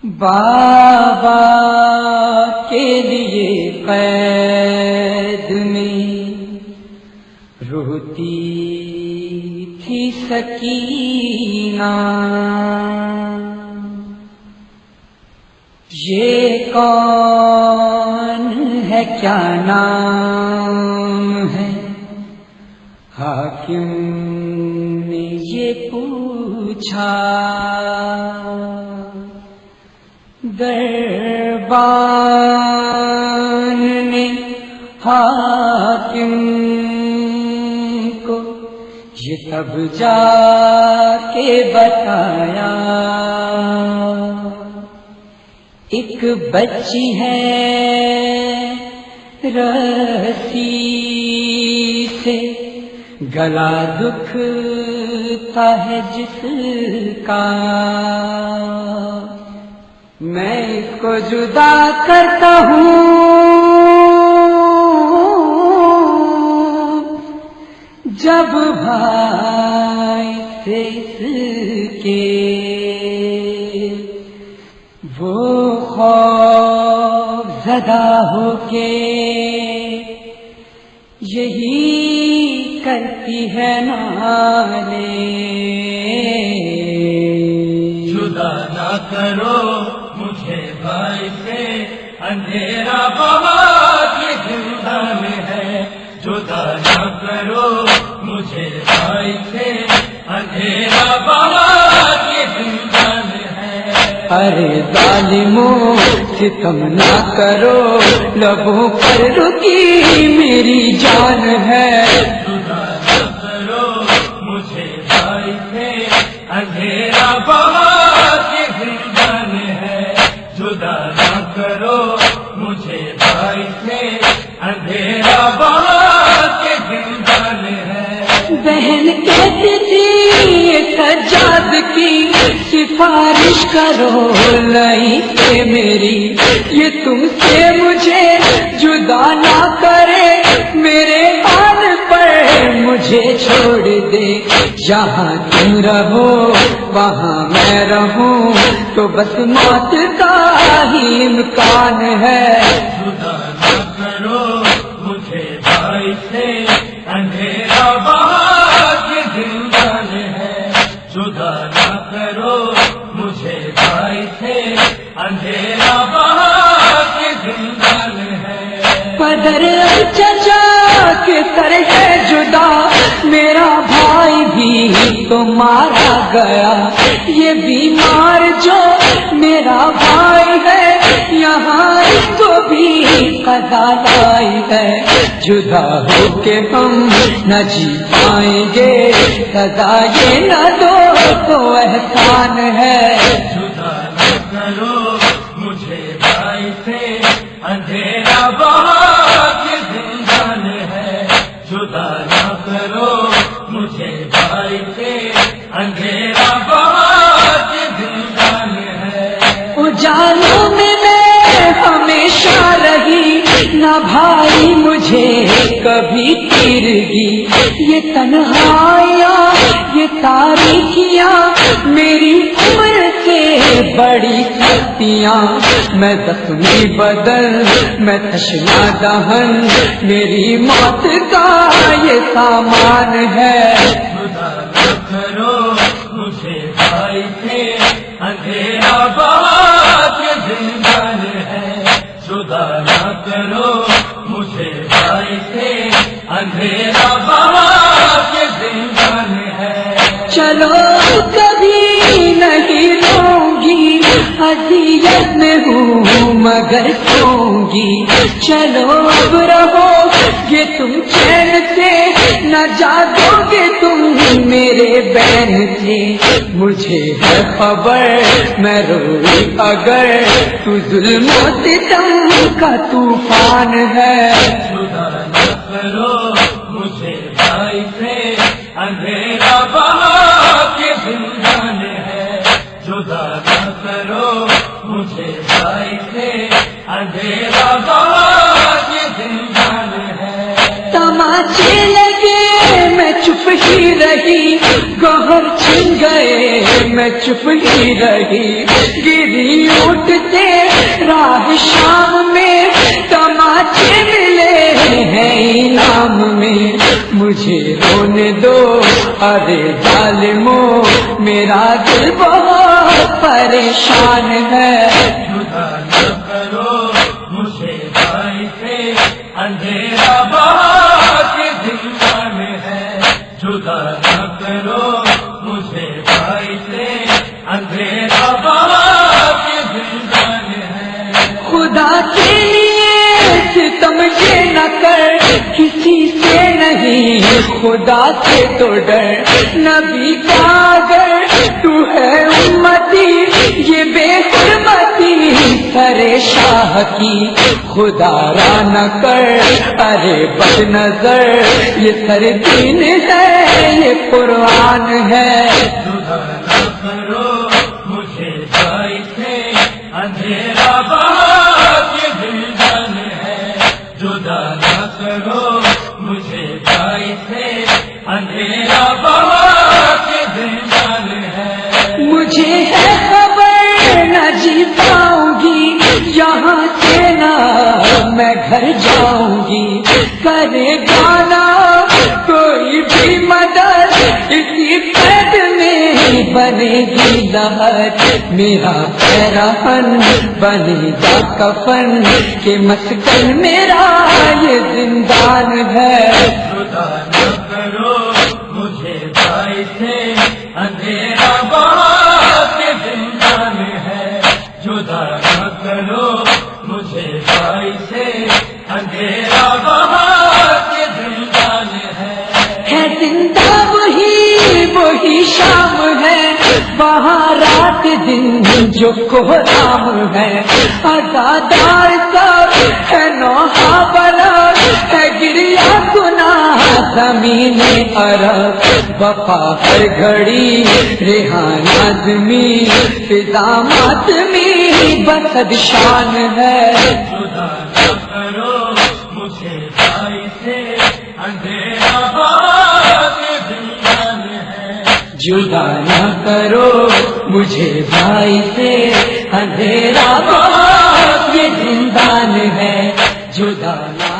بابا کے لیے قید میں روتی تھی سکینہ، یہ کون ہے کیا نام ہے؟ حاکم نے یہ پوچھا، دربان نے حاکم کو یہ تب جا کے بتایا، ایک بچی ہے رسی سے گلا دکھتا ہے جس کا، میں اس کو جدا کرتا ہوں جب بھائی سے اس کے وہ خوف زدہ ہو کے یہی کرتی ہے نالے، جدا نہ کرو مجھے بھائی سے، اندھیرا بہت یہ زندان ہے، جدا نہ کرو مجھے بھائی سے، اندھیرا بہت یہ زندان ہے۔ ارے ظالموں ستم نہ کرو، لبوں پر رکی میری جان ہے، جدا نہ کرو مجھے بھائی سے، اندھیرا بہت یہ زندان ہے، جدا نہ کرو مجھے بھائی سے، اندھیرا بہت یہ زندان ہے۔ بہن کہتی تھی سجاد کی سفارش کرو، نہیں کہ میری یہ تم سے مجھے جدا نہ کرے، میرے حال پر مجھے چھوڑ دے، جہاں تم رہو وہاں میں رہوں، تو بس موت کا ہی امکان ہے، جدا نہ کرو مجھے بھائی سے، اندھیرا بہت یہ زندان ہے، جدا نہ کرو مجھے بھائی سے، اندھیرا بہت یہ زندان ہے۔ پدر چچا کے سر ہے جدا، میرا بھائی بھی تو مارا گیا، یہ بیمار جو میرا بھائی ہے یہاں اس کو بھی قضا لائی ہے، جدا ہو کے ہم نہ جی پائیں گے، سزا یہ نہ دو تو احسان ہے، جدا نہ کرو مجھے بھائی سے، اندھیرا بہت یہ زندان ہے، جدا نہ کرو مجھے بھائی سے، اندھیرا بہت یہ زندان ہے۔ اجالوں میں ہمیشہ رہی نہ بھائی مجھے کبھی تیرگی، یہ تنہائیاں یہ تاریکیاں میری عمر سے بڑی سختیاں، میں زخمی بدل میں تشنا دہن، میری موت کا یہ سامان ہے، جدا نہ کرو مجھے بھائی سے، اندھیرا بہت یہ زندان ہے، جدا نہ کرو مجھے بھائی سے، اندھیرا بہت یہ زندان ہے۔ چلو کبھی نہیں روں گی، اذیت میں ہوں مگر سوں گی، چلو اب رہو یہ تم چین سے، نہ جاگو گے تم میرے بین سے، مجھے ہے خبر میں روئی اگر تو ظلم و ستم کا طوفان ہے، جدا نہ کرو مجھے بھائی سے، اندھیرا بہت یہ زندان ہے، جدا نہ کرو مجھے بھائی سے، اندھیرا بہت یہ زندان ہے۔ تماچے لگے میں چپ ہی رہی، گوہر چھن گئے میں چپ ہی رہی، گری اٹھ ڈھونڈتے راہ شام میں تماچے ملے ہیں انعام میں مجھے رونے دو ارے ظالموں میرا دل بہت پریشان ہے جدا نہ کرو مجھے بھائی سے اندھیرا بہت زندان ہے جدا نہ کرو مجھے بھائی سے اندھیرا بہت زندان ہے خدا کے لیے ستم یہ نہ کر کسی سے نہیں خدا سے تو ڈر نبی کا اگر تو ہے امتی یہ بے حرمتی سرے شاہ کی خدا را نہ کر ارے بد نظر یہ سر دین ہے یہ قرآن ہے جدا نہ کرو مجھے بھائی سے اندھیرا بہت زندان ہے جدا نہ کرو مجھے بھائی سے اندھیرا بہت زندان ہے مجھے ہے خبر نہ جی پاؤں گی یہاں سے نہ میں گھر جاؤں گی کرے گانا کوئی بھی مدد اسی قید میں بنے گی لہر میرا پیراہن بنے گا کفن کہ مسکن میرا یہ زندان ہے جدا نہ کرو مجھے بھائی سے اندھیرا بہت زندان ہے جدا نہ کرو مجھے بھائی سے اندھیرا بہت زندان ہے زندہ وہی شام ہے وہاں رات دن جو کوہرام ہے ازادار سب ہے نوحہ بلا ہے گریا گناہ زمین عرب وفا ہر گھڑی ریحان آدمی فضا ماتمی بسد شان ہے جدا نہ کرو مجھے بھائی سے اندھیرا بہت زندان ہے جدا نہ کرو مجھے بھائی سے اندھیرا بہت یہ زندان ہے جدا نہ